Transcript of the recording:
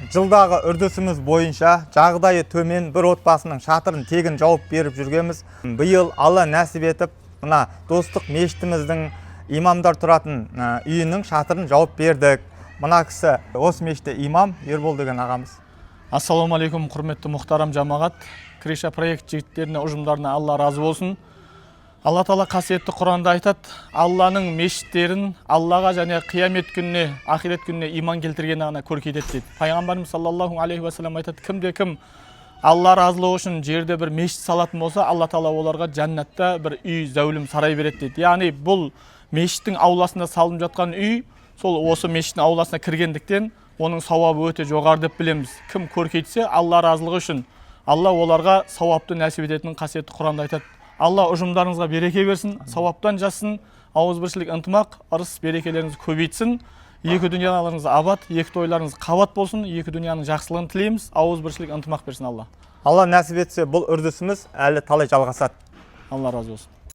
Жылдағы үрдісіміз бойынша жағдайы төмен бір отбасының шатырын тегін жауып беріп жүргенбіз. Биыл Алла нәсіп етіп, мына достық мешітіміздің имамдар тұратын үйінің шатырын жауып бердік. Мына кісі осы мешітте имам Ербол деген ағамыз. Ассалаумалейкум, құрметті мұхтарам жамағат. Криша проект жігіттеріне, ұжымдарына Алла разы болсын. Алла Тағала қасиетті Құранда айтады, Алланың мешіттерін Аллаға және қиямет күніне, ақирет күніне иман келтірген ғана көркейтеді дейді. Пайғамбарымыз саллаллаху алейхи уассалам айтады, кімде-кім Алла разылығы үшін жерде бір мешіт салатын болса, Алла Тағала оларға жәннатта бір үй, зәулім сарай береді дейді. Яғни бұл мешіттің ауласында салынып жатқан үй, сол осы мешіттің ауласына кіргендіктен оның сауабы өте жоғары деп білеміз. Кім көркейтсе, Алла разылығы үшін Алла оларға сауапты нәсіп ететінін қасиетті Құранда айтады. Алла ұжымдарыңызға береке берсін, сауаптан жассын, ауызбіршілік ынтымақ, ырыс берекелеріңіз көбейтсін, екі дүнияларыңыз абат, екі тойларыңыз қабат болсын, екі дүнияның жақсылығын тілейміз, ауызбіршілік ынтымақ берсін Алла. Алла нәсіп етсе, бұл үрдісіміз әлі талай жалғасады. Алла разы болсын.